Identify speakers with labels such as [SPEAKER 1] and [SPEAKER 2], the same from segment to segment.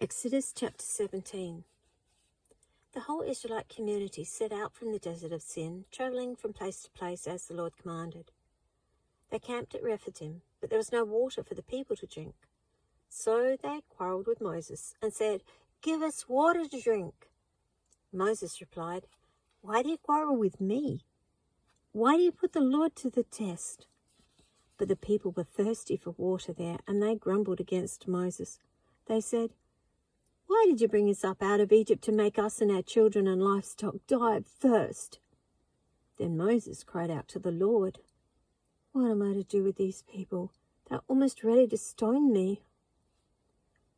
[SPEAKER 1] Exodus chapter 17. The whole Israelite community set out from the desert of Sin, travelling from place to place as the Lord commanded. They camped at Rephidim, but there was no water for the people to drink. So they quarrelled with Moses and said, "Give us water to drink." Moses replied, "Why do you quarrel with me? Why do you put the Lord to the test?" But the people were thirsty for water there, and they grumbled against Moses. They said, "Why did you bring us up out of Egypt to make us and our children and livestock die of thirst?" Then Moses cried out to the Lord, "What am I to do with these people? They're almost ready to stone me."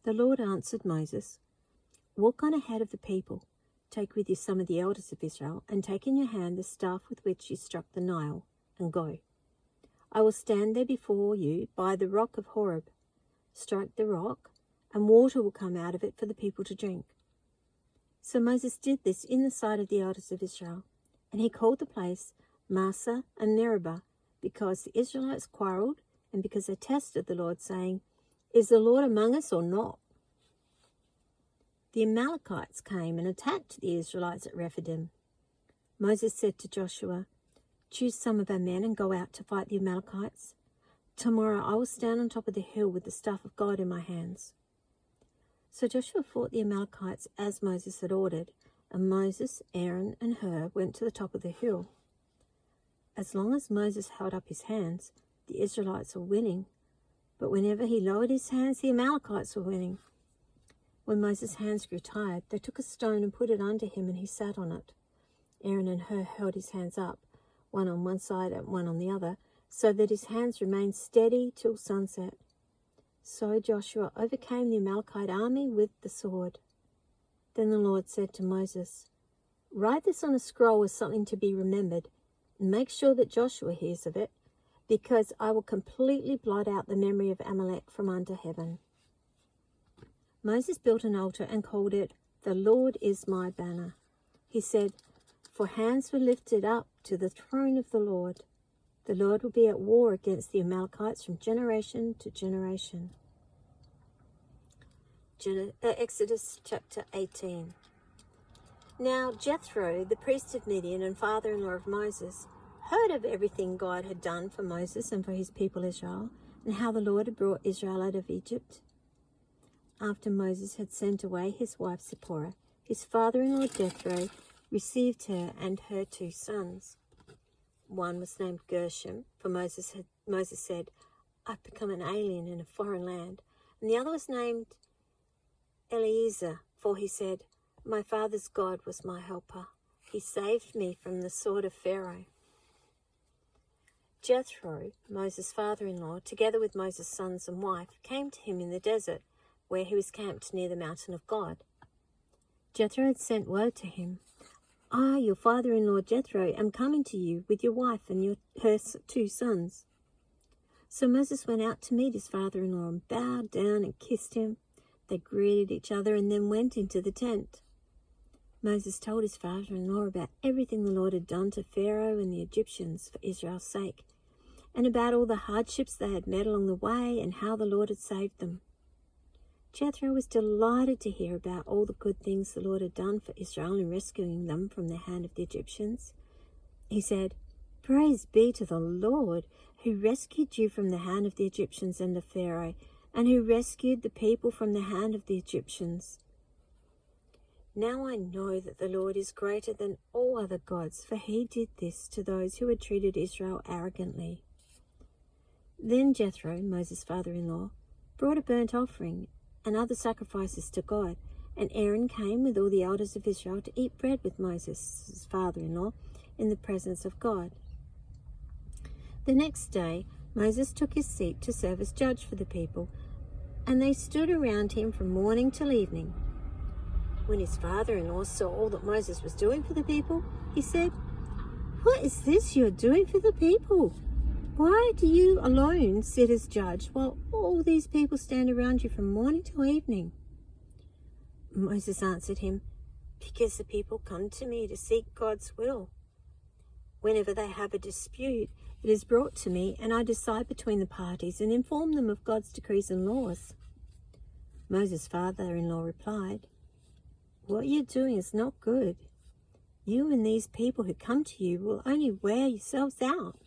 [SPEAKER 1] The Lord answered Moses, "Walk on ahead of the people. Take with you some of the elders of Israel, and take in your hand the staff with which you struck the Nile, and go. I will stand there before you by the rock of Horeb. Strike the rock, and water will come out of it for the people to drink." So Moses did this in the sight of the elders of Israel, and he called the place Massah and Meribah, because the Israelites quarrelled and because they tested the Lord, saying, "Is the Lord among us or not?" The Amalekites came and attacked the Israelites at Rephidim. Moses said to Joshua, "Choose some of our men and go out to fight the Amalekites. Tomorrow I will stand on top of the hill with the staff of God in my hands." So Joshua fought the Amalekites as Moses had ordered, and Moses, Aaron, and Hur went to the top of the hill. As long as Moses held up his hands, the Israelites were winning, but whenever he lowered his hands, the Amalekites were winning. When Moses' hands grew tired, they took a stone and put it under him, and he sat on it. Aaron and Hur held his hands up, one on one side and one on the other, so that his hands remained steady till sunset. So Joshua overcame the Amalekite army with the sword. Then the Lord said to Moses, "Write this on a scroll as something to be remembered, and make sure that Joshua hears of it, because I will completely blot out the memory of Amalek from under heaven." Moses built an altar and called it, "The Lord is my banner." He said, "For hands were lifted up to the throne of the Lord. The Lord will be at war against the Amalekites from generation to generation." Exodus chapter 18. Now Jethro, the priest of Midian and father-in-law of Moses, heard of everything God had done for Moses and for his people Israel, and how the Lord had brought Israel out of Egypt. After Moses had sent away his wife Zipporah, his father-in-law Jethro received her and her 2 sons. One was named Gershom, for Moses said, "I've become an alien in a foreign land." And the other was named Eliezer, for he said, "My father's God was my helper. He saved me from the sword of Pharaoh." Jethro, Moses' father-in-law, together with Moses' sons and wife, came to him in the desert, where he was camped near the mountain of God. Jethro had sent word to him, "I, your father-in-law Jethro, am coming to you with your wife and her 2 sons." So Moses went out to meet his father-in-law and bowed down and kissed him. They greeted each other and then went into the tent. Moses told his father-in-law about everything the Lord had done to Pharaoh and the Egyptians for Israel's sake, and about all the hardships they had met along the way and how the Lord had saved them. Jethro was delighted to hear about all the good things the Lord had done for Israel in rescuing them from the hand of the Egyptians. He said, "Praise be to the Lord, who rescued you from the hand of the Egyptians and of Pharaoh, and who rescued the people from the hand of the Egyptians. Now I know that the Lord is greater than all other gods, for he did this to those who had treated Israel arrogantly." Then Jethro, Moses' father-in-law, brought a burnt offering and other sacrifices to God, and Aaron came with all the elders of Israel to eat bread with Moses' father-in-law in the presence of God. The next day, Moses took his seat to serve as judge for the people, and they stood around him from morning till evening. When his father-in-law saw all that Moses was doing for the people, he said, "What is this you are doing for the people? Why do you alone sit as judge while all these people stand around you from morning till evening?" Moses answered him, "Because the people come to me to seek God's will. Whenever they have a dispute, it is brought to me, and I decide between the parties and inform them of God's decrees and laws." Moses' father-in-law replied, "What you're doing is not good. You and these people who come to you will only wear yourselves out.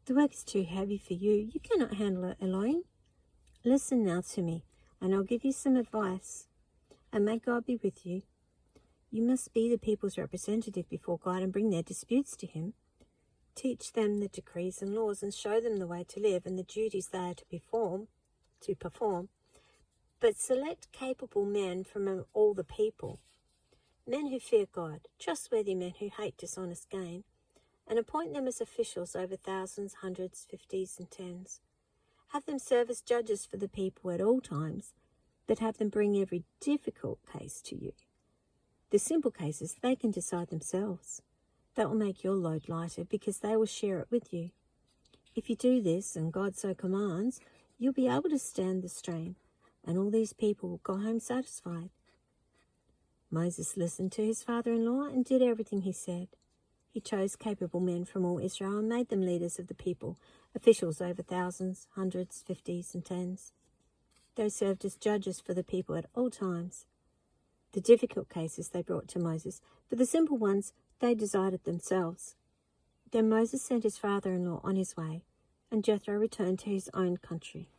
[SPEAKER 1] The work is too heavy for you. You cannot handle it alone. Listen now to me, and I'll give you some advice. And may God be with you. You must be the people's representative before God and bring their disputes to him. Teach them the decrees and laws and show them the way to live and the duties they are to perform. But select capable men from all the people, men who fear God, trustworthy men who hate dishonest gain, and appoint them as officials over thousands, hundreds, fifties, and tens. Have them serve as judges for the people at all times, but have them bring every difficult case to you. The simple cases they can decide themselves. That will make your load lighter because they will share it with you. If you do this, and God so commands, you'll be able to stand the strain, and all these people will go home satisfied." Moses listened to his father-in-law and did everything he said. He chose capable men from all Israel and made them leaders of the people, officials over thousands, hundreds, fifties, and tens. They served as judges for the people at all times. The difficult cases they brought to Moses, but the simple ones they decided themselves. Then Moses sent his father-in-law on his way, and Jethro returned to his own country.